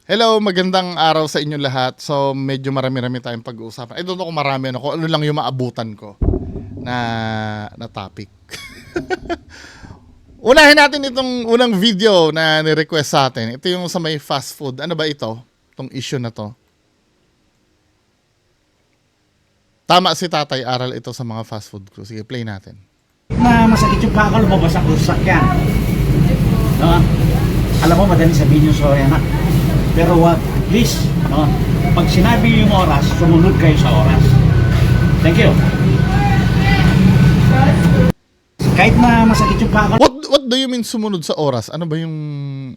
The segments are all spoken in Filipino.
Hello, magandang araw sa inyo lahat. So, medyo marami-rami tayong pag-uusapan. I don't know kung marami kung ano lang yung maabutan ko na topic. Unahin natin itong unang video na ni-request sa atin. Ito yung sa may fast food. Ano ba ito? Itong issue na to. Tama si tatay, aral ito sa mga fast food crew. Sige, play natin. Na masakit yung paa ko, lumabas ako sa sakyan. No? Alam mo, madali sabihin yung sorry anak. Pero please, no? Pag sinabi yung oras, sumunod kayo sa oras. Thank you. Kahit na masakit yung paa ko. What do you mean sumunod sa oras? Ano ba yung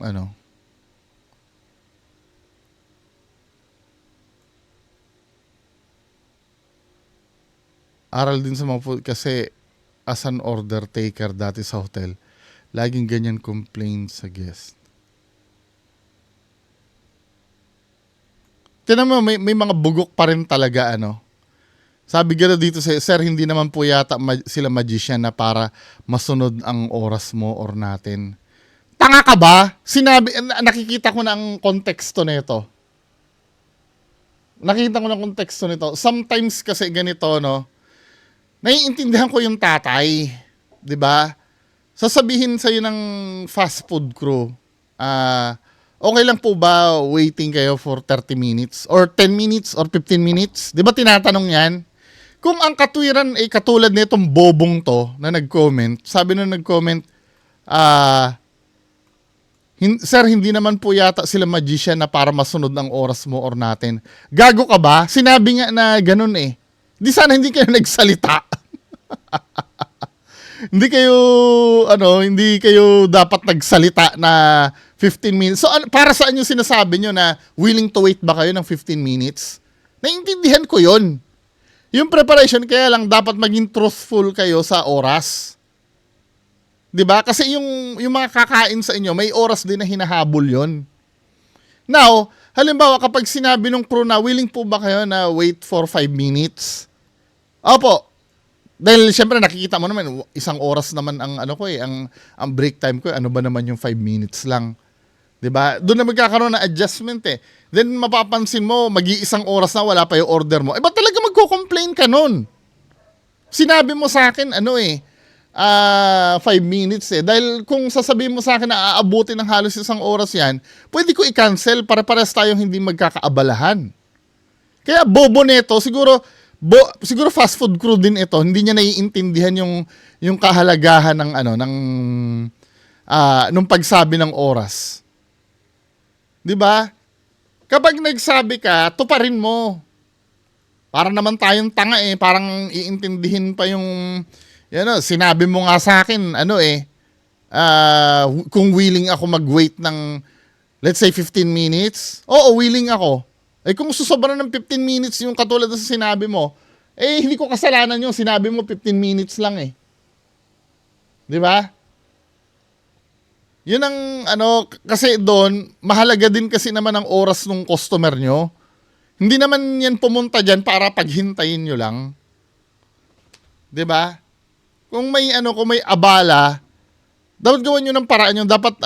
ano? Aral din sa mga food kasi as an order taker dati sa hotel, laging ganyan complaint sa guest. Tinan mo, may mga bugok pa rin talaga, ano. Sabi gano'n dito, sir, hindi naman po yata sila magician na para masunod ang oras mo or natin. Tanga ka ba? Nakikita ko na ang konteksto nito. Nakita ko na ang konteksto nito. Sometimes kasi ganito, no, naiintindihan ko yung tatay. 'Di ba? Sasabihin sa'yo ng fast food crew, okay lang po ba waiting kayo for 30 minutes? Or 10 minutes? Or 15 minutes? Di ba tinatanong yan? Kung ang katwiran ay katulad nitong bobong to na nag-comment, sabi na nag-comment, sir, hindi naman po yata sila magician na para masunod ang oras mo or natin. Gago ka ba? Sinabi nga na ganun eh. Di sana hindi kayo nagsalita. Hindi kayo dapat nagsalita na 15 minutes. So, para saan yung sinasabi nyo na willing to wait ba kayo ng 15 minutes? Naiintindihan ko yon. Yung preparation, kaya lang dapat maging truthful kayo sa oras. 'Di ba? Kasi yung mga kakain sa inyo, may oras din na hinahabol yon. Now, halimbawa kapag sinabi ng crew na willing po ba kayo na wait for 5 minutes? Opo. Dahil syempre nakikita mo naman, isang oras naman ang ano ko ang break time ko, ano ba naman yung 5 minutes lang. 'Di ba? Doon na magkakaroon ng adjustment eh. Then mapapansin mo, mag-iisang oras na wala pa yung order mo. Ba't talaga magko-complain ka nun? Sinabi mo sa akin 5 minutes eh. Dahil kung sasabihin mo sa akin na aabutin ng halos isang oras 'yan, pwede ko i-cancel para pares tayong hindi magkakaabalahan. Kaya bobo nito, siguro fast food crew din ito, hindi niya naiintindihan yung kahalagahan nung pagsabi ng oras. 'Di ba? Kapag nagsabi ka, tuparin mo. Para naman tayong tanga eh, parang iintindihin pa yung sinabi mo nga sa akin kung willing ako mag-wait ng let's say 15 minutes. Oo, willing ako. Eh kung susobra ng 15 minutes yung katulad sa sinabi mo, hindi ko kasalanan yung sinabi mo 15 minutes lang eh. 'Di ba? Yun ang kasi doon, mahalaga din kasi naman ang oras ng customer nyo. Hindi naman yan pumunta dyan para paghintayin nyo lang. 'Di ba? Kung may abala, dapat gawin nyo ng paraan nyo. Dapat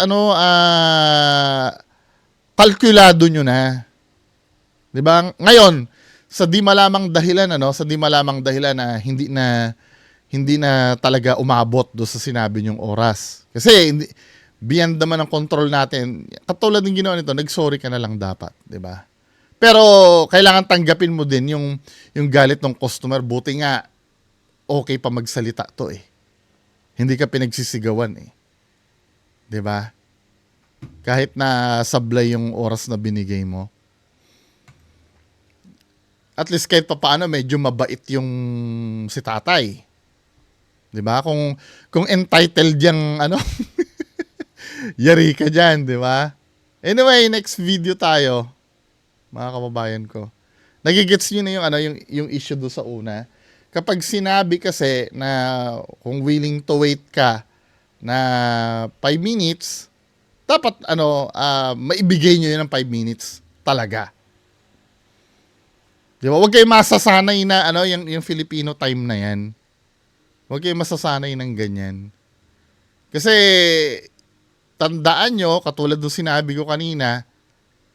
kalkulado nyo na. 'Di ba? Ngayon, sa di malamang dahilan na hindi na talaga umabot do sa sinabi nyong oras. Kasi beyond naman ang control natin. Katulad ng ginawa nito, nag-sorry ka na lang dapat, 'di ba? Pero kailangan tanggapin mo din yung galit ng customer. Buti nga okay pa magsalita to eh. Hindi ka pinagsisigawan eh. 'Di ba? Kahit na sablay yung oras na binigay mo. At least kahit papaano medyo mabait yung si tatay. 'Di ba? Kung entitled yang yari ka diyan, 'di ba? Anyway, next video tayo. Mga kababayan ko. Nagigets niyo na yung issue do sa una. Kapag sinabi kasi na kung willing to wait ka na 5 minutes, dapat maibigay niyo yun ng 5 minutes talaga. 'Di ba? Huwag kayong masasanay na yung Filipino time na 'yan. Huwag kayong masasanay ng ganyan. Kasi tandaan nyo, katulad ng sinabi ko kanina,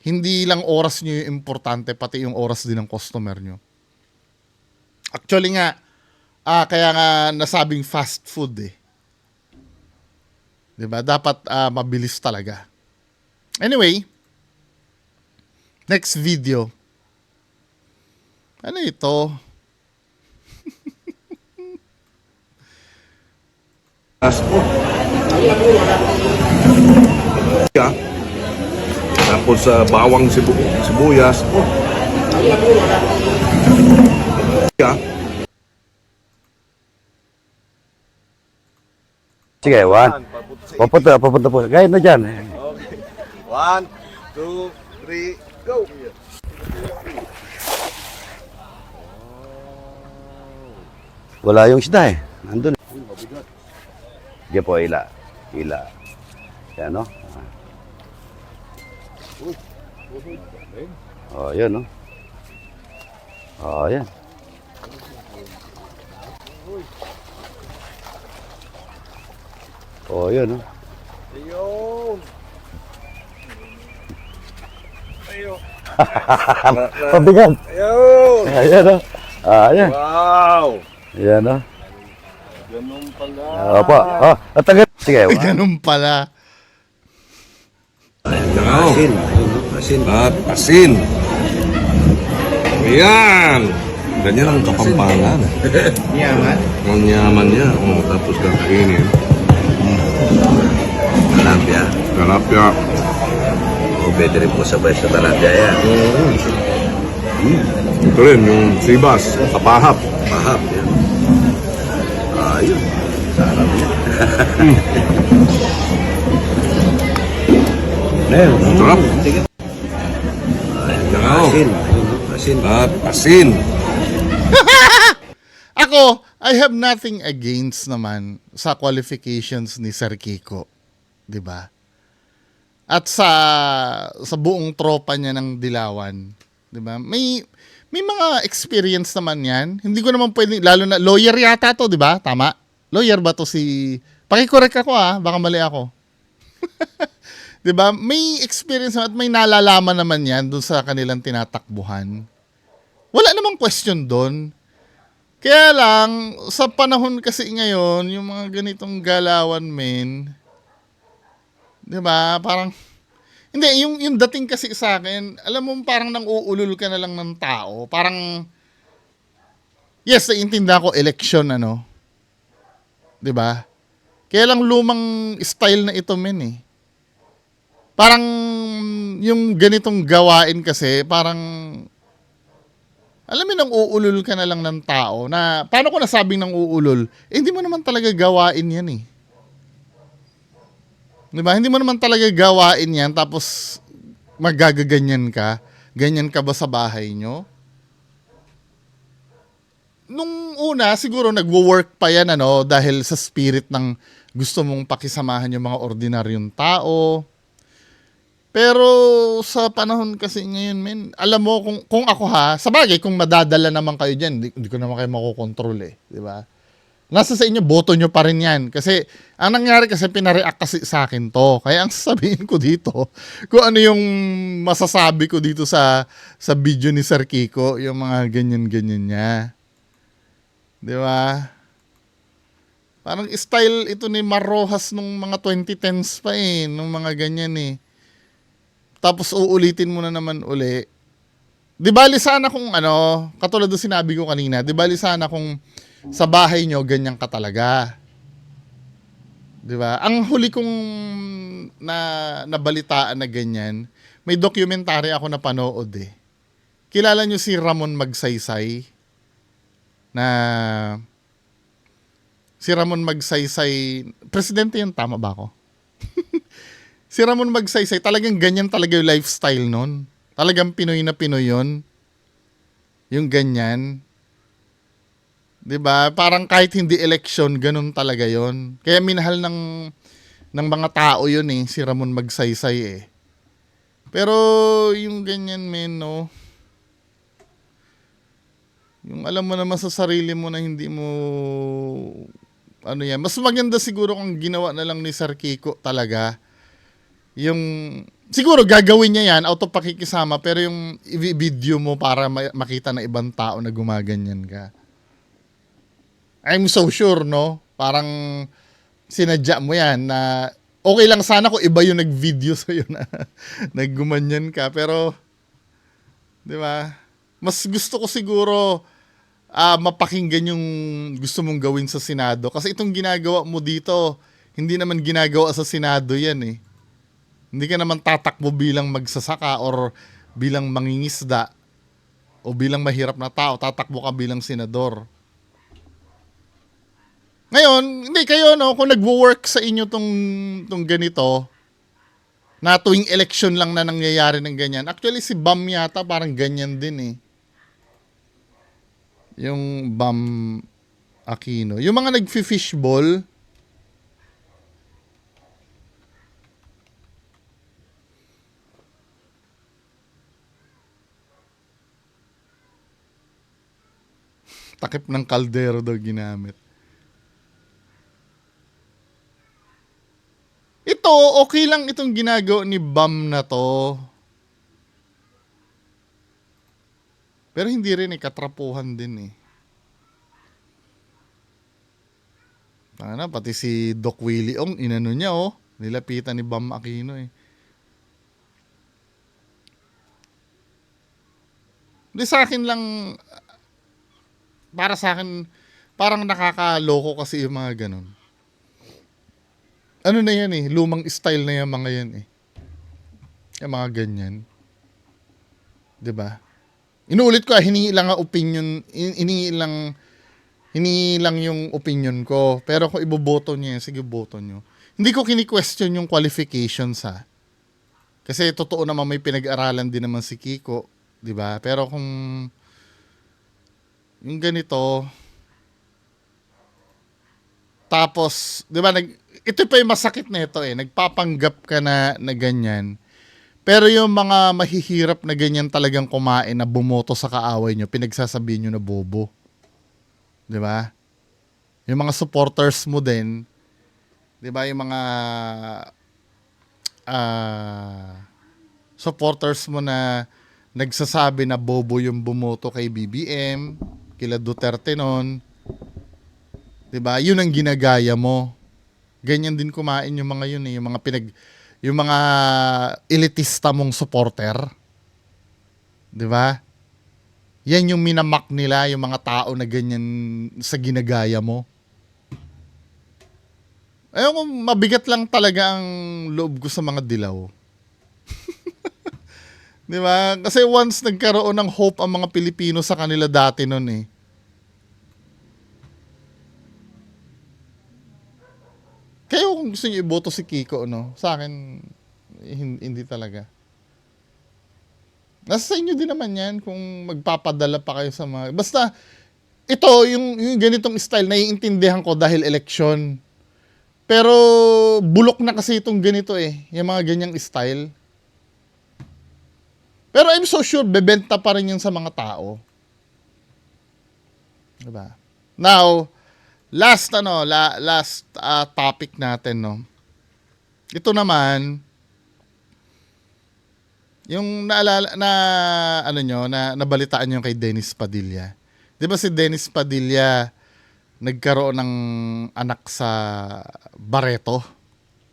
hindi lang oras nyo yung importante, pati yung oras din ng customer nyo. Actually nga, kaya nga nasabing fast food eh. 'Di ba? Dapat mabilis talaga. Anyway, next video. Ano ito? Tapos bawang sibuyas. Sige, papunta po. Gaya na dyan. 1, 2, 3, go! Wala yung isda eh. Nandun. Sige po, ila. Yan, no? Oh, yun, no? Oh, yan. Oh, yun, no? Ayun! Ayun! Pabigat. Ayun! Ayan, no? Ayan. Wow! Ayan, no? Ganun pala. Opo. Oh, at agad. Sige, Ganun pala. Asin. At asin. Ayan! Ganyan ang Kapampangan. Yaman. Ang yaman niya. Oh, tapos kakainin. Tilapia. Tilapia. O, pwede rin po sabay sa tilapia yan. Ito rin, yung sibas. Kapahap. Mahap yan. Ayun. Sarap yan. Ayun. Sarap. Asin. Asin. At asin. Ako, I have nothing against naman sa qualifications ni Sir Kiko. 'Di ba? At sa buong tropa niya ng Dilawan, 'di ba? May mga experience naman 'yan. Hindi ko naman pwedeng, lalo na lawyer yata 'to, 'di ba? Tama? Lawyer ba 'to si Paki-correct ako baka mali ako. 'Di ba? May experience at may nalalaman naman 'yan doon sa kanilang tinatakbuhan. Wala namang question doon. Kaya lang, sa panahon kasi ngayon, yung mga ganitong galawan, men, di ba, parang, hindi, yung dating kasi sa akin, alam mo, parang nang uulol ka na lang ng tao. Parang, yes, naiintindihan ko, election, di ba? Kaya lang lumang style na ito, men, eh. Parang, yung ganitong gawain kasi, parang, alam mo, nang uulol ka na lang ng tao na, paano ko nasabing nang uulol? Hindi mo naman talaga gawain yan eh. Diba? Hindi mo naman talaga gawain yan tapos magagaganyan ka. Ganyan ka ba sa bahay nyo? Nung una, siguro nagwo-work pa yan dahil sa spirit ng gusto mong pakisamahan yung mga ordinaryong tao. Pero sa panahon kasi ngayon, men, alam mo, kung ako sa bagay, kung madadala naman kayo dyan, hindi ko naman kayo makokontrol eh. Di ba? Nasa sa inyo, boto nyo pa rin yan. Kasi, ang nangyari kasi, pinareact kasi sa akin to. Kaya ang sabihin ko dito, kung ano yung masasabi ko dito sa video ni Sir Kiko, yung mga ganyan-ganyan niya. Di ba? Parang style ito ni Marrojas nung mga 2010s pa eh, nung mga ganyan eh. Tapos uulitin mo na naman uli. Di bali sana kung katulad ng sinabi ko kanina, di bali sana kung sa bahay nyo, ganyan ka talaga. Di ba? Ang huli kong nabalitaan na ganyan, may documentary ako na panood eh. Kilala nyo si Ramon Magsaysay? Si Ramon Magsaysay, presidente yun, tama ba ako? Si Ramon Magsaysay, talagang ganyan talaga yung lifestyle nun. Talagang Pinoy na Pinoy yun. Yung ganyan. 'Di ba? Parang kahit hindi election, ganun talaga yon. Kaya minahal ng mga tao yun eh, si Ramon Magsaysay eh. Pero yung ganyan, men, yung alam mo naman sa sarili mo na hindi mo, yan. Mas maganda siguro kung ginawa na lang ni Sir Kiko talaga. Yung siguro gagawin niya yan out of pakikisama, pero yung i-video mo para makita na ibang tao na gumaganyan ka. I'm so sure, no? Parang sinadya mo yan na okay lang sana kung iba yung nag-video sa'yo na naggumanyan ka. Pero, di ba? Mas gusto ko siguro mapakinggan yung gusto mong gawin sa Senado. Kasi itong ginagawa mo dito, hindi naman ginagawa sa Senado yan eh. Hindi ka naman tatakbo bilang magsasaka or bilang mangingisda o bilang mahirap na tao. Tatakbo ka bilang senador. Ngayon, hindi kayo, no, kung nagwo-work sa inyo tong ganito, na tuwing election lang na nangyayari ng ganyan. Actually, si Bam yata parang ganyan din eh. Yung Bam Aquino. Yung mga nag-fishball, takip ng kaldero daw ginamit. Ito, okay lang itong ginagawa ni Bam na to. Pero hindi rin eh, katrapuhan din eh. Pati si Doc Willie Ong, inano niya oh. Nilapitan ni Bam Aquino eh. Hindi sa akin lang, para sa akin, parang nakakaloko kasi yung mga ganun. Ano na yan eh, lumang style na yung mga yan eh. Yung mga ganyan. 'Di ba? Inuulit ko, hiningi lang ang opinion, hiningi lang yung opinion ko. Pero kung iboboto niyo yan, sige boto niyo. Hindi ko kini-question yung qualifications ha. Kasi totoo naman may pinag-aralan din naman si Kiko, 'di ba? Pero kung yung ganito, tapos, 'di ba, ito pa yung masakit na ito eh. Nagpapanggap ka na ganyan. Pero yung mga mahihirap na ganyan talagang kumain na bumoto sa kaaway nyo, pinagsasabihin nyo na bobo. 'Di ba? Yung mga supporters mo din, 'di ba, yung mga supporters mo na nagsasabi na bobo yung bumoto kay BBM, kila Duterte noon. 'Di ba? Yun ang ginagaya mo. Ganyan din kumain yung mga yun eh, yung mga elitista mong supporter. 'Di ba? Yan yung minamak nila, yung mga tao na ganyan sa ginagaya mo. Ayun, mabigat lang talaga ang loob ko sa mga dilaw. 'Di ba? Kasi once nagkaroon ng hope ang mga Pilipino sa kanila dati noon eh. Kayo kung gusto niyo iboto si Kiko, no? Sa akin, hindi talaga. Nasa sa inyo din naman yan kung magpapadala pa kayo sa mga... Basta, ito, yung ganitong style, naiintindihan ko dahil eleksyon. Pero, bulok na kasi itong ganito eh. Yung mga ganyang style. Pero I'm so sure, bebenta pa rin yun sa mga tao. Diba? Now, last topic natin, no. Ito naman yung nabalitaan niyo kay Dennis Padilla. 'Di ba si Dennis Padilla nagkaroon ng anak sa Barreto?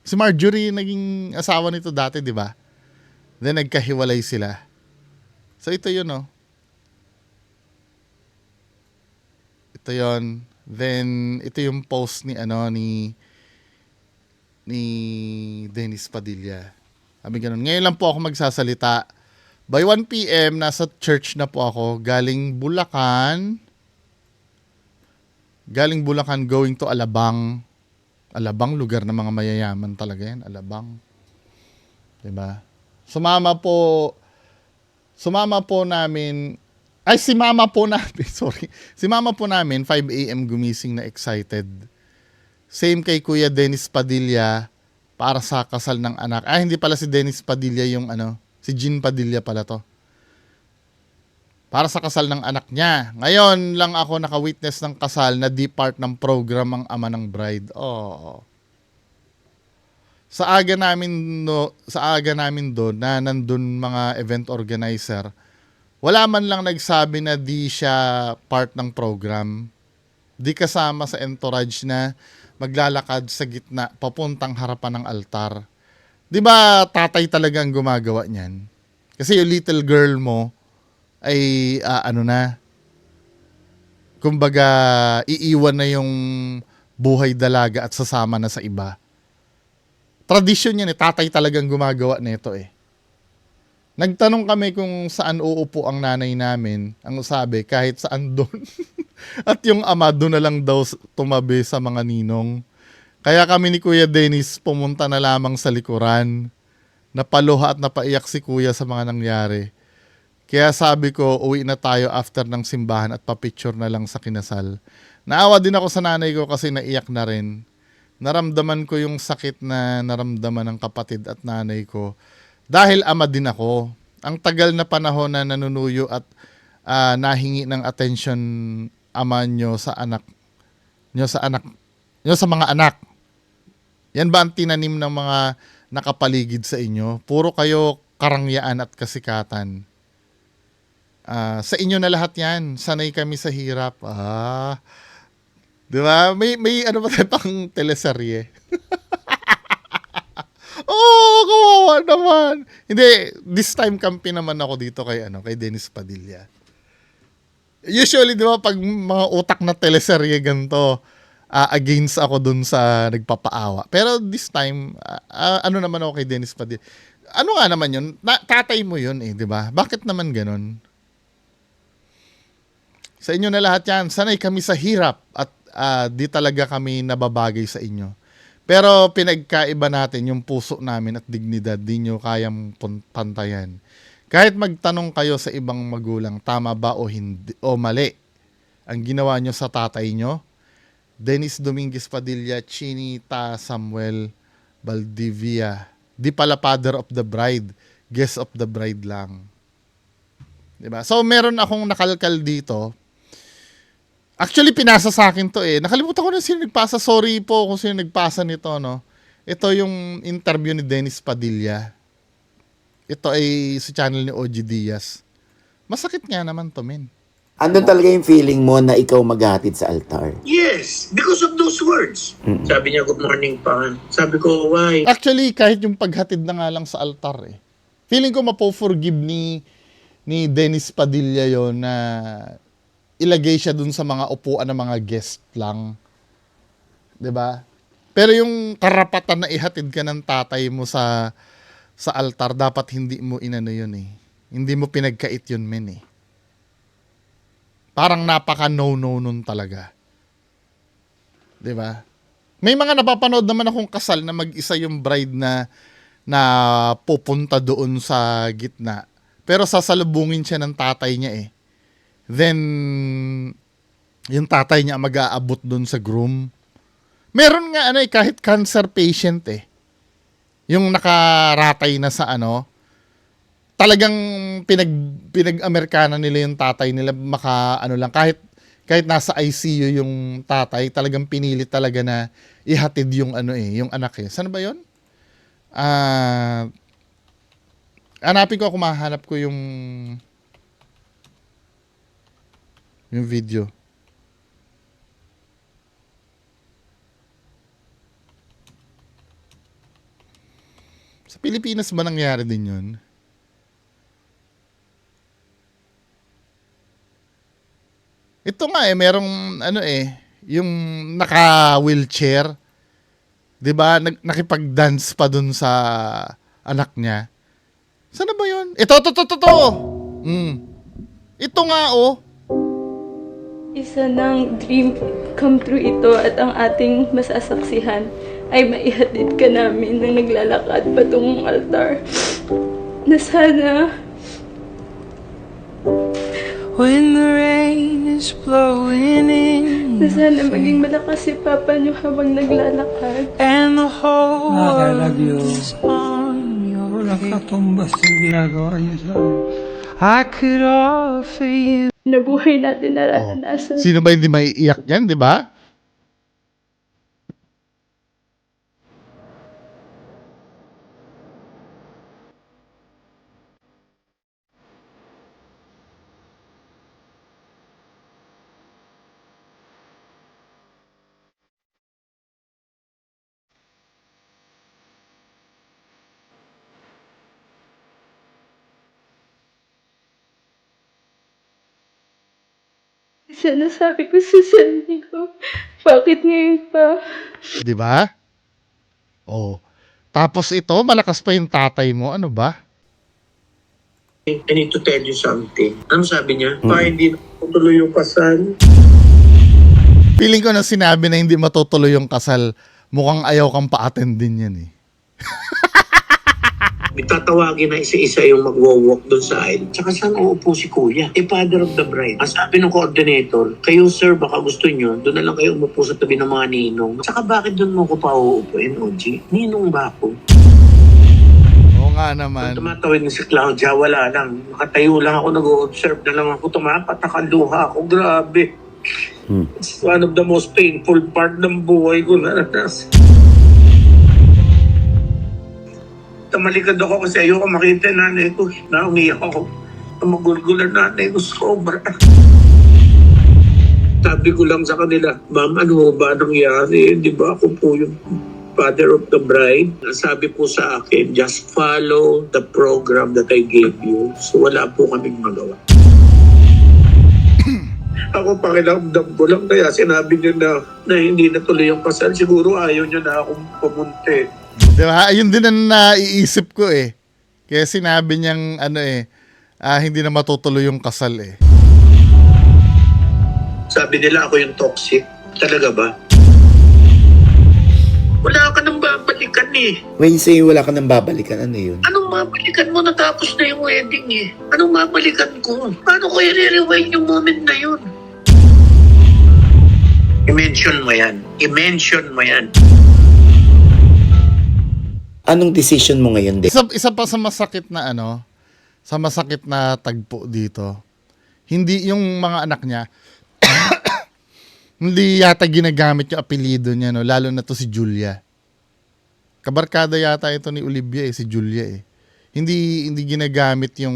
Si Marjorie naging asawa nito dati, 'di ba? Then nagkahiwalay sila. So ito 'yun, no. Ito 'yon. Then ito yung post ni Dennis Padilla. Sabi ganun. Ngayon lang po ako magsasalita. By 1 PM nasa church na po ako, galing Bulacan going to Alabang. Alabang, lugar ng mga mayayaman talaga yan, Alabang. 'Di ba? Sumama po namin. Si mama po namin, 5 AM gumising na excited. Same kay Kuya Dennis Padilla para sa kasal ng anak. Hindi pala si Dennis Padilla yung si Jean Padilla pala to. Para sa kasal ng anak niya. Ngayon lang ako naka-witness ng kasal na di part ng program ang ama ng bride. Oh. sa aga namin doon na nandun mga event organizer, wala man lang nagsabi na di siya part ng program. Di kasama sa entourage na maglalakad sa gitna papuntang harapan ng altar. Di ba tatay talaga ang gumagawa niyan? Kasi yung little girl mo ay kumbaga iiwan na yung buhay dalaga at sasama na sa iba. Tradisyon yan tatay talagang gumagawa nito Nagtanong kami kung saan uupo ang nanay namin. Ang sabi, kahit saan doon. At yung ama doon na lang daw tumabi sa mga ninong. Kaya kami ni Kuya Dennis pumunta na lamang sa likuran. Napaluha at napaiyak si Kuya sa mga nangyari. Kaya sabi ko, uwi na tayo after ng simbahan at papicture na lang sa kinasal. Naawa din ako sa nanay ko kasi naiyak na rin. Naramdaman ko yung sakit na naramdaman ng kapatid at nanay ko. Dahil ama din ako. Ang tagal na panahon na nanunuyo at nahingi ng attention ama nyo sa mga anak. Yan ba ang tinanim ng mga nakapaligid sa inyo? Puro kayo karangyaan at kasikatan. Sa inyo na lahat yan. Sanay kami sa hirap. Di ba? May ano ba tayo pang teleserye? Kawawa naman. Hindi, this time kampi naman ako dito kay Dennis Padilla. Usually, di ba, pag mga utak na teleserye ganito, against ako dun sa nagpapaawa. Pero this time, naman ako kay Dennis Padilla. Ano nga naman yun? Tatay mo yun di ba? Bakit naman ganun? Sa inyo na lahat yan, sanay kami sa hirap at di talaga kami nababagay sa inyo. Pero pinagkaiba natin yung puso namin at dignidad, di nyo kayang pantayan. Kahit magtanong kayo sa ibang magulang, tama ba o hindi o mali ang ginawa nyo sa tatay nyo, Dennis Dominguez Padilla, Chinita Samuel Valdivia, di pala father of the bride, guest of the bride lang. Diba? So meron akong nakalkal dito. Actually, pinasa sa akin to Nakalimutan ko na sino nagpasa. Sorry po kung sino nagpasa nito, Ito yung interview ni Dennis Padilla. Ito ay sa channel ni OG Diaz. Masakit nga naman to, men. Andun talaga yung feeling mo na ikaw maghatid sa altar? Yes, because of those words. Sabi niya, good morning pa. Sabi ko, why? Actually, kahit yung paghatid na nga lang sa altar Feeling ko mapo-forgive ni Dennis Padilla yon na ilagay siya dun sa mga upuan ng mga guest lang. 'Di ba? Pero yung karapatan na ihatid ka ng tatay mo sa altar, dapat hindi mo inano yun Hindi mo pinagkait yun, men Parang napaka no-no nun talaga. 'Di ba? May mga napapanood naman akong kasal na mag-isa yung bride na pupunta doon sa gitna. Pero sasalubungin siya ng tatay niya Then, yung tatay niya mag-aabot dun sa groom. Meron nga kahit cancer patient yung nakaratay na sa talagang pinag-Amerikana nila yung tatay nila lang kahit nasa ICU yung tatay, talagang pinilit talaga na ihatid yung yung anak Saan ba yun? Hanapin ko, kung mahanap ko yung video. Sa Pilipinas ba nangyari din yun? Ito nga merong yung naka-wheelchair. 'Di ba? Nakipag-dance pa dun sa anak niya. Sana ba yun? Ito. Ito nga Isa ng dream come true ito at ang ating masasaksihan ay maihatid ka namin nang naglalakad patungong altar. Na sana when the rain is blowing in na sana maging malakas si Papa niyo habang naglalakad. and the whole world is on your head. Nakatumbas yung ginagawa niya sa akin. I could offer you Na buhay natin nararanasan. Sino ba hindi maiiyak yan, 'di ba? Sana sabi ko sa sarili ko, bakit ngayon pa? Di ba? Oh. Tapos ito, malakas pa yung tatay mo. Ano ba? I need to tell you something. Ano sabi niya? Hindi na tuloy yung kasal. Feeling ko na sinabi na hindi matutuloy yung kasal, mukhang ayaw kang pa-attend din yan eh. Tatawagin na isa-isa yung magwo-walk doon sa aisle. Tsaka saan uupo si kuya? Father of the bride. Ang sabi ng coordinator, kayo sir, baka gusto nyo, doon na lang kayo umupo sa tabi ng mga ninong. Tsaka bakit doon mo ko pa uupuin, OG? Ninong ba ako? Oo nga naman. Tumatawid na si Claudia, wala lang. Nakatayo lang ako, nag-o-observe na lang ako. Tumapat, nakaluha ako. Grabe. It's one of the most painful part ng buhay ko na nanas. Tamalikad ako kasi ayoko makita nanay ko. Naumiyak ako. Magulgulan nanay ko sobra. Sabi ko lang sa kanila, ma'am, ano ba nangyari? Di ba ako po yung father of the bride? Sabi po sa akin, just follow the program that I gave you. So wala po kaming magawa. Ako pakiramdam ko lang kaya sinabi niya na hindi natuloy yung kasal. Siguro ayaw niya na akong pumunti. Diba? Ayun din ang naiisip ko eh. Kaya sinabi niyang hindi na matutuloy yung kasal eh. Sabi nila ako yung toxic. Talaga ba? Wala ka nang babalikan eh. When you say wala ka nang babalikan, ano yun? Anong babalikan mo? Natapos na yung wedding eh. Anong babalikan ko? Paano ko i-rewind yung moment na yun? I-mention mo yan. I-mention mo yan. Anong decision mo ngayon, Dave? Isa pa sa masakit na sa masakit na tagpo dito. Hindi yung mga anak niya hindi yata ginagamit yung apelyido niya, no, lalo na to si Julia. Kabarkada yata ito ni Olivia si Julia eh. Hindi ginagamit yung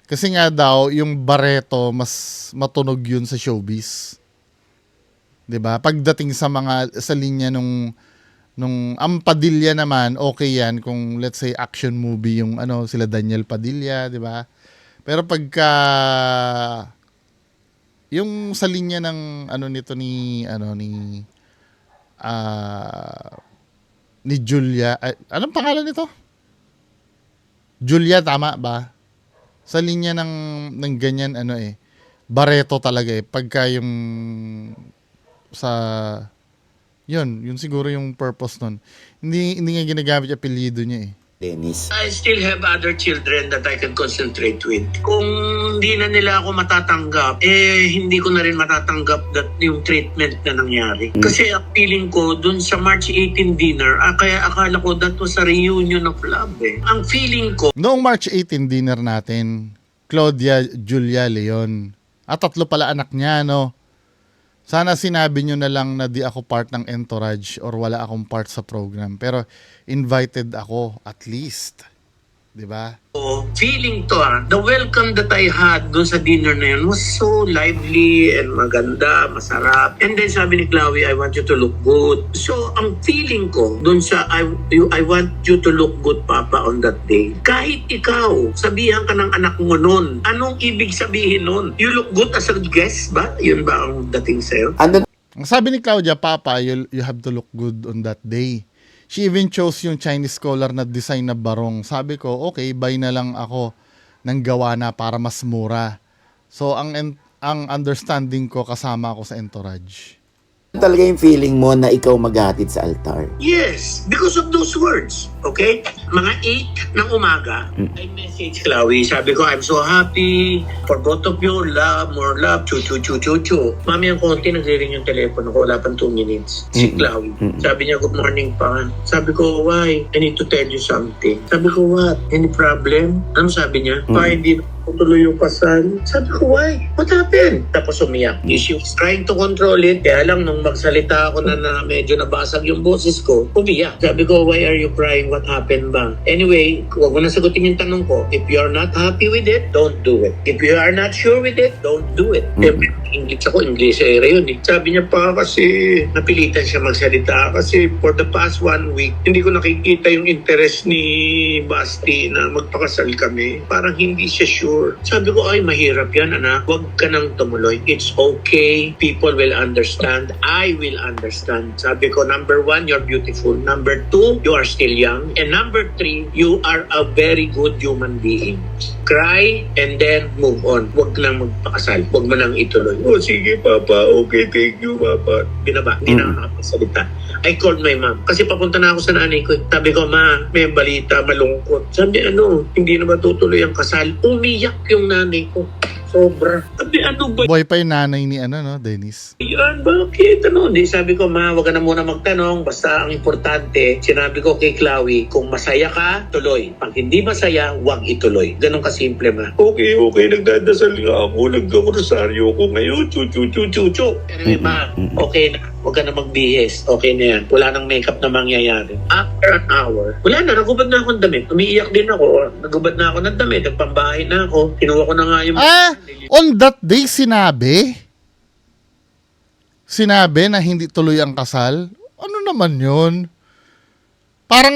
kasi nga daw yung Barreto mas matunog yun sa showbiz. 'Di ba? Pagdating sa linya nung ang Padilla naman, okay yan kung let's say action movie yung sila Daniel Padilla, 'di ba? Pero pagka yung sa linya ng nito ni Julia, anong pangalan nito? Julia, tama ba? Sa linya ng ganyan Barreto talaga eh. Pagka yung sa yun siguro yung purpose nun. Hindi nga ginagamit yung apelyido niya eh. Dennis. I still have other children that I can concentrate with. Kung hindi na nila ako matatanggap, hindi ko na rin matatanggap yung treatment na nangyari. Kasi ang feeling ko, dun sa March 18 dinner, kaya akala ko that was a reunion of love eh. Ang feeling ko, Noong March 18 dinner natin, Claudia, Julia, Leon. At 3 pala anak niya, no? Sana sinabi nyo na lang na di ako part ng entourage or wala akong part sa program. Pero invited ako at least. Diba? feeling to the welcome that I had dun sa dinner na yun was so lively and maganda, masarap. And then sabi ni Chloe, I want you to look good. So ang feeling ko dun sa I want you to look good, Papa, on that day. Kahit ikaw, sabihan ka ng anak mo nun. Anong ibig sabihin nun? You look good as a guest ba? Yun ba ang dating sa'yo? Ano Ang sabi ni Claudia, Papa, you have to look good on that day. She even chose yung Chinese scholar na design na barong. Sabi ko, okay, buy na lang ako ng gawa na para mas mura. So, ang understanding ko, kasama ako sa entourage. talaga yung feeling mo na ikaw maghatid sa altar? Yes, because of those words. Okay? Mga 8 ng umaga, I message Chloe. Sabi ko, I'm so happy for both of you. Love, more love. Chu. Mami, ang konti, nagre-ring yung telepono ko. Wala pang 2 minutes. Si Chloe. Sabi niya, good morning pa. Sabi ko, why? I need to tell you something. Sabi ko, what? Any problem? Ano sabi niya? Pa, hindi tuloy yung kasal. Sabi ko, why? What happened? Tapos umiyak. She was trying to control it. Kaya lang, nung magsalita ako na medyo nabasag yung boses ko, umiyak. Sabi ko, why are you crying? What happened ba? Anyway, huwag mo na sagutin yung tanong ko. If you're not happy with it, don't do it. If you are not sure with it, don't do it. English ako, English era yun eh. Sabi niya pa kasi napilitan siya magsalita kasi for the past 1 week, hindi ko nakikita yung interest ni Basti na magpakasal kami. Parang hindi siya sure sure. Sabi ko, ay, mahirap yan, anak. Huwag ka nang tumuloy. It's okay. People will understand. I will understand. Sabi ko, number 1, you're beautiful. Number 2, you are still young. And number 3, you are a very good human being. Cry and then move on. Huwag nang magpakasal. Huwag mo nang ituloy. Oh, sige, Papa. Okay, thank you, Papa. Binaba. Hindi na ako nakapagsalita. I called my mom. Kasi papunta na ako sa nanay ko. Sabi ko, ma, may balita, malungkot. Sabi, hindi na matutuloy ang kasal. Umiyak yung nanay ko. Sobra. Sabi, ano ba Boy pa yung nanay ni Dennis. yan? Bakit? Di, sabi ko, ma, wag ka na muna magtanong. Basta ang importante, sinabi ko kay Chloe, kung masaya ka, tuloy. Pag hindi masaya, wag ituloy. Ganun kasimple, ma. Okay, nagdadasal nga ako. Nagkakrosaryo ako ngayon. Chu. Anyway, ma, okay na. Huwag ka na magbihis. Okay na yan. Wala nang makeup na mangyayari. After an hour, wala na. Nagubad na akong damit. Umiiyak din ako. Nagubad na ako ng damit. Nagpambahay na ako. Kinuha ko na nga yung... On that day, sinabi na hindi tuloy ang kasal? Ano naman yun? Parang,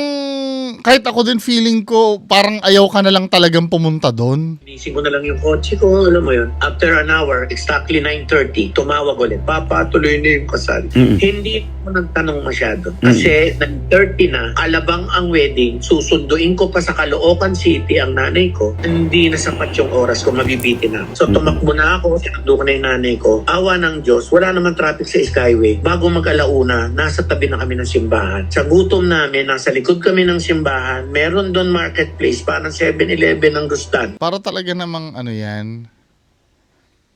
kahit ako din feeling ko, parang ayaw ka na lang talagang pumunta doon. Inisip ko na lang yung kotse ko, alam mo yun. After an hour, exactly 9:30, tumawag ulit. Papa, tuloy na yung kasal. Hindi ako nagtanong masyado. Kasi 9:30 na, alabang ang wedding, susunduin ko pa sa Caloocan City ang nanay ko. Hindi na sapat yung oras ko, mabibitin na. So tumakbo na ako, sinundo ko na yung nanay ko. Awa ng Diyos, wala naman traffic sa Skyway. Bago mag-alauna, nasa tabi na kami ng simbahan. Sa gutom namin, nasa likod kami ng simbahan, meron doon marketplace, parang 7-Eleven ng Gustan. Para talaga namang yan.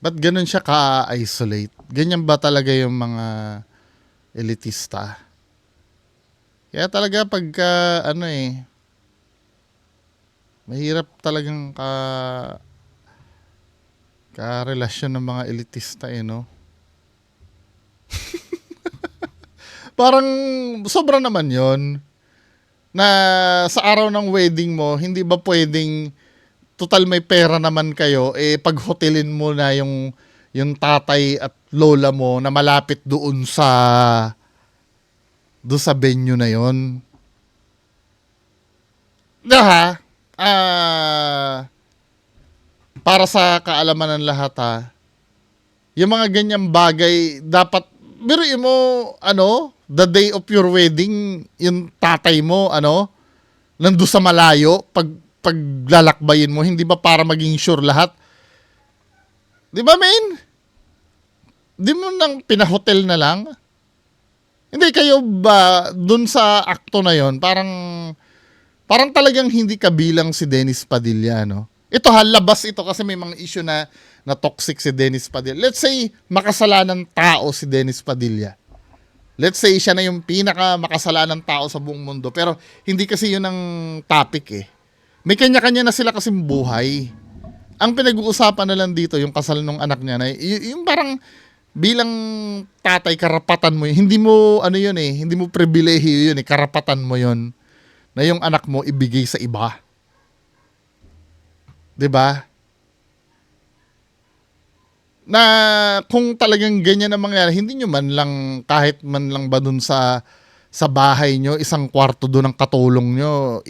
Ba't ganun siya ka-isolate? Ganyan ba talaga yung mga elitista? Kaya talaga pagka mahirap talagang ka-relasyon ng mga elitista no? Parang sobra naman yon na sa araw ng wedding mo, hindi ba pwedeng total may pera naman kayo, pag-hotelin mo na yung tatay at lola mo na malapit doon sa venue na yon. Para sa kaalaman ng lahat yung mga ganyang bagay dapat biruin mo the day of your wedding, yung tatay mo nandoon sa malayo paglalakbayin mo, hindi ba para maging sure lahat? Di ba, men? Di mo nang pinahotel na lang? Hindi kayo ba dun sa akto na yon, parang talagang hindi kabilang si Dennis Padilla, Ito labas ito kasi may mga issue na toxic si Dennis Padilla. Let's say makasalanan tao si Dennis Padilla. Let's say siya na yung pinaka makasalanan tao sa buong mundo, pero hindi kasi yun ang topic May kanya-kanya na sila kasing buhay. Ang pinag-uusapan na lang dito, yung kasal ng anak niya, na yung parang bilang tatay, karapatan mo yun. Hindi mo, hindi mo pribilehiyo yun karapatan mo yun, na yung anak mo ibigay sa iba. Diba? Na kung talagang ganyan ang mangyari, hindi nyo man lang, kahit man lang ba dun sa bahay nyo, isang kwarto dun ang katulong nyo,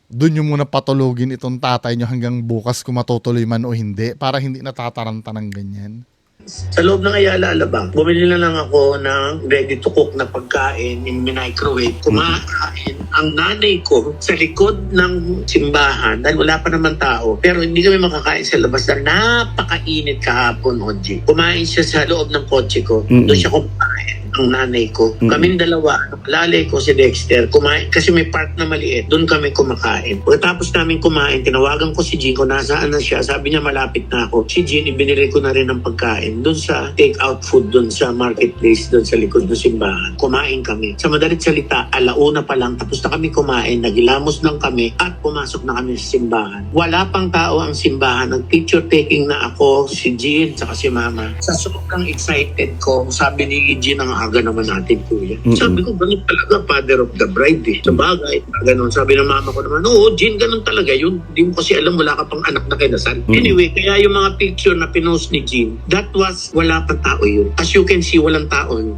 dun nyo muna patulogin itong tatay nyo hanggang bukas kung matutuloy man o hindi, para hindi natataranta ng ganyan. Sa loob ng Ayala Alabang, bumili na lang ako ng ready-to-cook na pagkain in microwave. Kumakain ang nanay ko sa likod ng simbahan dahil wala pa naman tao. Pero hindi kami makakain sa labas dahil napakainit kahapon, Oji. Kumain siya sa loob ng kotse ko. Doon siya kumain ang nanay ko. Kaming dalawa, lalay ko si Dexter, kumain kasi may park na maliit. Doon kami kumakain. Pagkatapos namin kumain, tinawagan ko si Jean kung nasaan na siya. Sabi niya malapit na ako. Si Jean, ibinili ko na rin ng pagkain doon sa take-out food doon sa marketplace doon sa likod ng simbahan. Kumain kami. Sa madalit salita, 1:00 pa lang tapos na kami kumain, nagilamos lang kami at pumasok na kami sa simbahan. Wala pang tao ang simbahan. Nag-picture taking na ako, si Jean, saka si Mama. Sa sobrang excited ko, sabi ni Jean ang aga naman natin, kuya. Sabi ko, ganun talaga, father of the bride eh. Sa bagay, ganun. Sabi ng mama ko naman, oo, Jean, ganun talaga yun. Hindi mo kasi alam, wala ka pang anak na kinasal. Anyway, kaya yung mga picture na pinost ni Jean, that was, wala pang tao yun. As you can see, walang tao yun.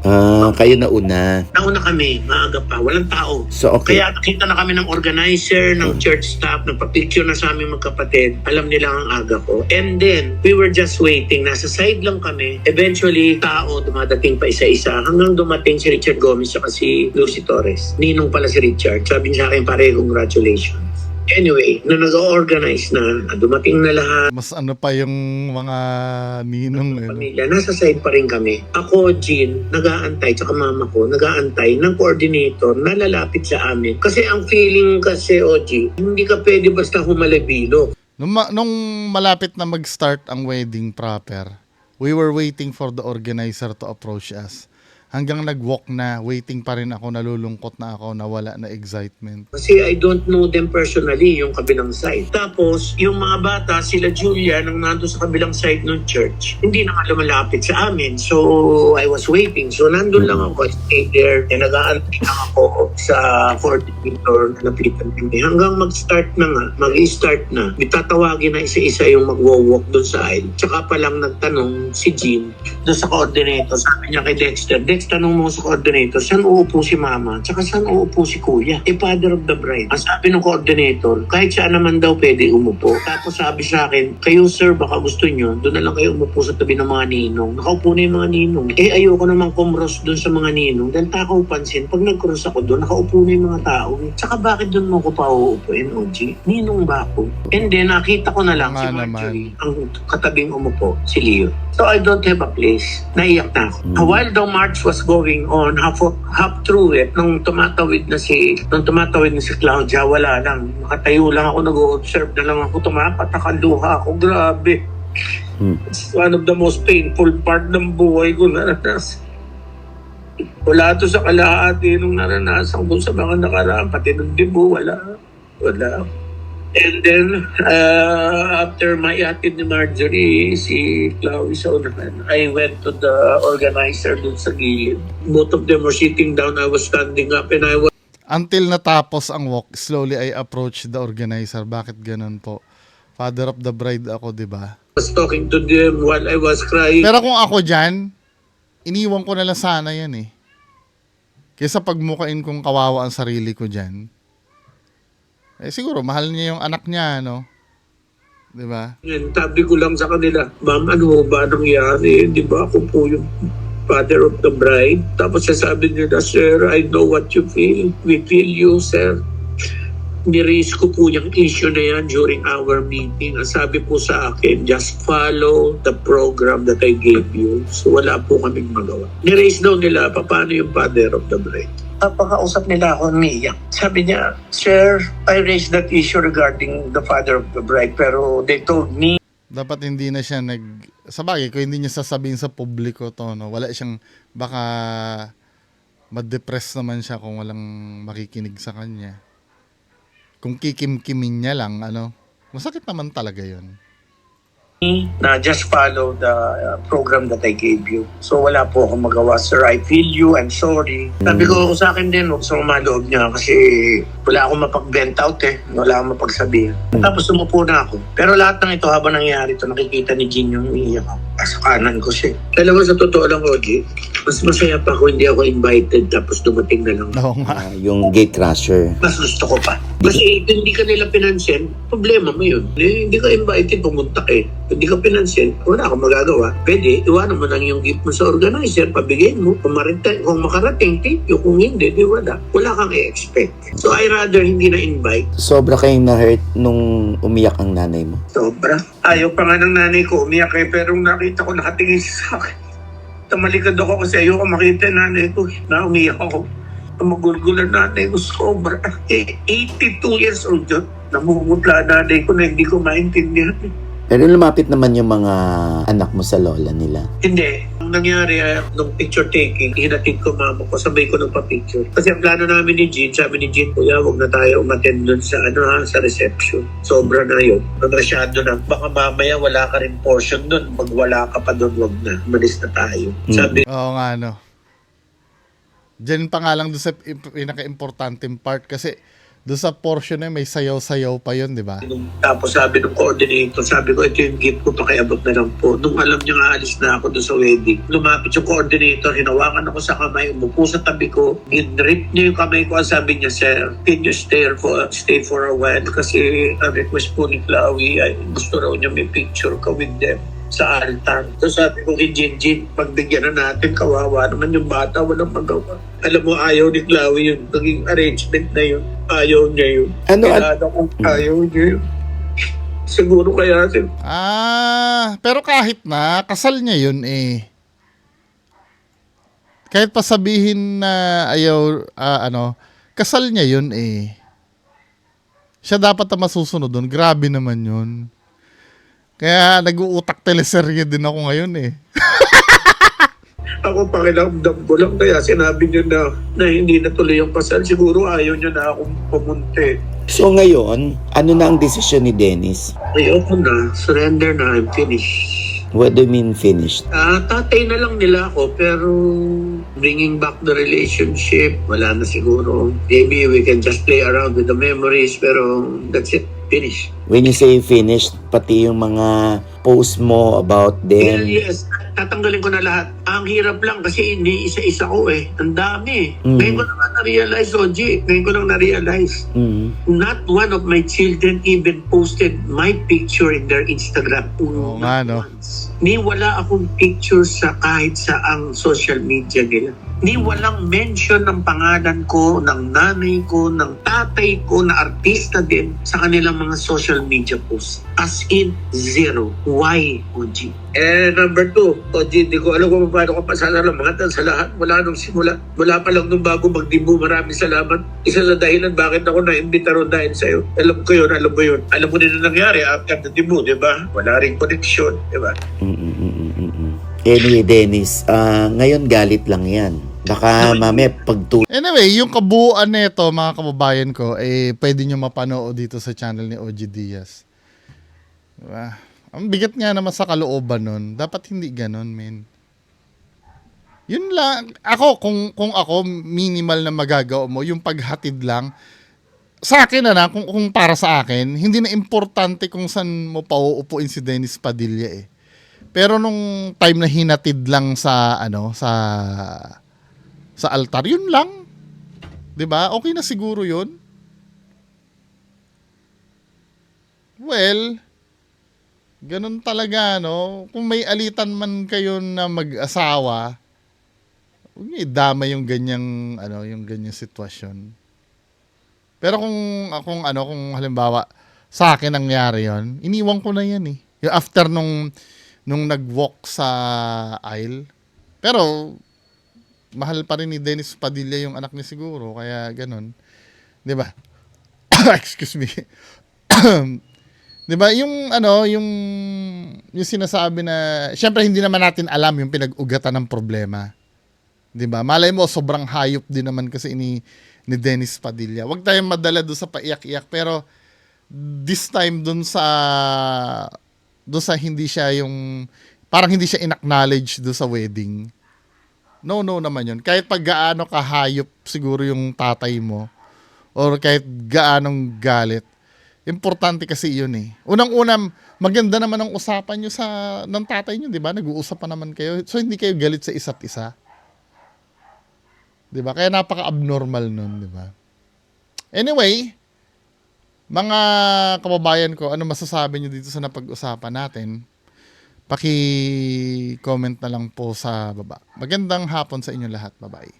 Kayo na una. Nauna kami, maaga pa, walang tao. So, okay. Kaya nakita na kami ng organizer, ng church staff, nagpa-picture na sa aming magkapatid. Alam nila ang aga ko. And then, we were just waiting. Nasa side lang kami. Eventually, tao, dumadating pa isa-isa. Hanggang dumating si Richard Gomez at si Lucy Torres. Ninong pala si Richard. Sabi niya sa akin, pare, congratulations. Anyway, nung nag-organize na, dumating na lahat, Mas ano pa yung mga ninong. pamilya, nasa side pa rin kami. Ako, Jean, nag-aantay, tsaka mama ko, nag-aantay ng coordinator na lalapit sa amin. Kasi ang feeling kasi, OG, hindi ka pwede basta humalabilo. Nung malapit na mag-start ang wedding proper, we were waiting for the organizer to approach us. Hanggang nag-walk na, waiting pa rin ako, nalulungkot na ako, nawala na excitement. Kasi I don't know them personally, yung kabilang side. Tapos, yung mga bata, sila Julia, nang nandun sa kabilang side ng church, hindi na nga lumalapit sa amin. So, I was waiting. So, nandun lang ako, I stayed there, and nag-aantay lang ako sa coordinator, napitan kami. Hanggang mag-start na nga, mag-start na, itatawagin na isa-isa yung mag-walk doon sa aisle. Tsaka pa lang nagtanong si Jean doon sa coordinator. Sabi niya kay Dexter, tanong mo sa coordinator, saan uupo si mama? Tsaka saan uupo si kuya? Father of the bride. Ang sabi ng coordinator, kahit saan naman daw pwede umupo. Tapos sabi sa akin, kayo sir, baka gusto nyo, doon na lang kayo umupo sa tabi ng mga ninong. Nakaupo na yung mga ninong. Ayoko naman kumros doon sa mga ninong. Dahil takaw pansin, pag nag-cross ako doon, nakaupo na yung mga tao. Tsaka bakit doon mo ko pa uupuin, OG? Ninong ba ako? And then, nakita ko na lang si Marjorie, ang katabing umupo, si Leo. So I don't have a place. Naiyak na ako. While the march was going on, half through it, nung tumatawid na si Claudia, wala lang. Nakatayo lang ako, nag-observe na lang ako, tumapat, nakaluha ako. Grabe. It's one of the most painful part ng buhay ko na naranasan. Wala to sa kalahati nung naranasan ko sa mga nakaraan, pati ng dibo, wala. And then, after my atid ni Marjorie, si Chloe sa unahan, I went to the organizer dun sa gilid. Both of them were sitting down, I was standing up, and I was... Until natapos ang walk, slowly I approached the organizer. Bakit ganun po? Father of the bride ako, di ba? was talking to them while I was crying. Pero kung ako dyan, iniwan ko na lang sana yan eh. Kaysa pagmukain kong kawawa ang sarili ko dyan. Siguro, mahal niya yung anak niya, no? Di ba? And sabi ko lang sa kanila, ma'am, ano ba nangyari? Di ba ako po yung father of the bride? Tapos sasabi niya na, sir, I know what you feel. We feel you, sir. Ni-raise ko po yung issue na yan during our meeting. Ang sabi po sa akin, just follow the program that I gave you. So wala po kaming magawa. Ni-raise daw nila, paano yung father of the bride? Pagkausap nila ako, umiiyak. Sabi niya, sir, I raised that issue regarding the father of the bride, pero they told me. Dapat hindi na siya sabagay, kung hindi niya sasabihin sa publiko to, no? Wala siyang, baka ma-depress naman siya kung walang makikinig sa kanya. Kung kikim-kimin niya lang, masakit naman talaga yun. Na just follow the program that I gave you. So wala po akong magawa, sir. I feel you, I'm sorry. Sabi ko sa akin din, huwag sa maloob niya kasi wala akong mapag-vent out wala akong mapagsabihin. Tapos sumupo na ako. Pero lahat ng ito habang nangyari ito, nakikita ni Jean yung iiyak ako. Sa kanan ko siya. Alam mo, sa totoo lang, OG, mas masaya pa ako hindi ako invited tapos dumating na lang. Oo nga. Yung gate crasher. Mas gusto ko pa. Kasi hindi ka nila pinansin, problema mo yun. Hindi ka invited, pumunta hindi ka pinansin, wala akong magagawa. Pwede, iwanan mo lang yung gift mo sa organizer, pabigay mo, kung makarating, thank you. Kung hindi, di wala. Wala kang i-expect. So I rather hindi na-invite. Sobra kayong na-hurt nung umiyak ang nanay mo. Sobra. Ayaw pa nga ng nanay ko umiyak pero nakita ko nakatingin sa akin. Tamalikad ako kasi ayoko makita yung nanay ko. Na umiyak ako. Magulgulan nanay ko sobra. 82 years old yun. Namumutla nanay ko na hindi ko maintindihan. Pero lumapit naman yung mga anak mo sa lola nila. Hindi. Ang nangyari, nung picture taking, hinatid ko mama ko, sabay ko nagpa-picture. Kasi ang plano namin ni Jean, sabi ni Jean, kuya, huwag na tayo umattend dun sa, sa reception. Sobra na yun. Masyado na. Baka mamaya wala ka rin portion dun. Pag wala ka pa dun, huwag na. Malis na tayo. Sabi, Oo nga, Diyan pa nga lang doon sa pinaka-importanteng part kasi doon sa portion na may sayaw-sayaw pa yun, di ba? Tapos sabi ng coordinator, sabi ko, ito yung gift ko, pakiabot na lang po. Nung alam niya nga alis na ako doon sa wedding, lumapit yung coordinator, hinawakan ako sa kamay, umupo sa tabi ko, ginrip niya yung kamay ko, sabi niya, sir, can you stay for a while? Kasi ang request po ni Chloe, ay gusto raw niya may picture ka with them sa altar. So sabi ko kay Jinjin, pagbigyan na natin, kawawa naman yung bata, walang magawa. Alam mo, ayaw ni Chloe yun, naging arrangement na yun. Ayaw niya yun. Ayaw niya yun. Siguro kaya Pero kahit na, kasal niya yun eh. Kahit pa sabihin na ayaw, kasal niya yun eh. Siya dapat na masusunod doon. Grabe naman yun. Kaya nag-uutak teleserye din ako ngayon eh. ako pakiramdam ko lang, kaya sinabi niya na hindi natuloy yung kasal. Siguro ayaw niya na akong pumunti. So ngayon, ano na ang desisyon ni Dennis? Ayoko na, surrender na, I'm finished. What do you mean finished? Tatay na lang nila ako, pero bringing back the relationship, wala na siguro. Maybe we can just play around with the memories, pero that's it, finish. When you say finished, pati yung mga post mo about them. Yes, tatanggalin ko na lahat. Ang hirap lang kasi hindi isa-isa ko eh. Ang dami. Mm. Ngayon ko lang na-realize, Oji. Ngayon ko lang na-realize. Not one of my children even posted my picture in their Instagram. Oo nga, no? Ni wala akong picture sa kahit sa ang social media nila. Ni walang mention ng pangalan ko, ng nanay ko, ng tatay ko, na artista din sa kanilang mga social media posts. As in, zero. Why, Oji? Number 2, Oji, di ko alam kung paano ka pasasalamatan sa lahat. Mula nung simula. Mula pa lang nung bago magdibo, maraming salamat. Isa sa dahilan bakit ako na-imbita ron dahil sa'yo. Alam ko yun, alam mo yun. Alam mo din na nangyari after the demo, di ba? Wala rin connection, di ba? Anyway, Dennis, ngayon galit lang yan. Baka mamaya Anyway, yung kabuuan nito, mga kababayan ko, pwede nyo mapanood dito sa channel ni OG Diaz. Diba? Ang bigat nga naman sa kalooban nun. Dapat hindi ganon, men. Yun lang. Ako, kung ako, minimal na magagawa mo, yung paghatid lang. Sa akin kung para sa akin, hindi na importante kung saan mo pauupuin si Dennis Padilla eh. Pero nung time na hinatid lang sa altar, yun lang. 'Di ba? Okay na siguro yun. Well, ganun talaga, no? Kung may alitan man kayo na mag-asawa, huwag niyo idama yung ganyang sitwasyon. Pero kung halimbawa sa akin nangyari yon, iniwan ko na yan eh. Yung after nung nag-walk sa aisle. Pero mahal pa rin ni Dennis Padilla yung anak niya siguro, kaya ganun. 'Di ba? Excuse me. 'Di ba yung sinasabi na syempre hindi naman natin alam yung pinag-ugatan ng problema. 'Di ba? Malay mo sobrang hayop din naman kasi ni Dennis Padilla. Huwag tayong madala doon sa paiyak-iyak, pero this time doon sa hindi siya yung parang hindi siya in-acknowledge doon sa wedding. No naman yun. Kahit pag gaano kahayop siguro yung tatay mo or kahit gaanong galit, importante kasi yun eh. Unang-una, maganda naman ang usapan nyo ng tatay nyo, di ba? Nag-uusap pa naman kayo. So, hindi kayo galit sa isa't isa. Di ba? Kaya napaka-abnormal nun, di ba? Anyway, mga kababayan ko, ano masasabi nyo dito sa napag-usapan natin? Paki-comment na lang po sa baba. Magandang hapon sa inyo lahat. Bye-bye.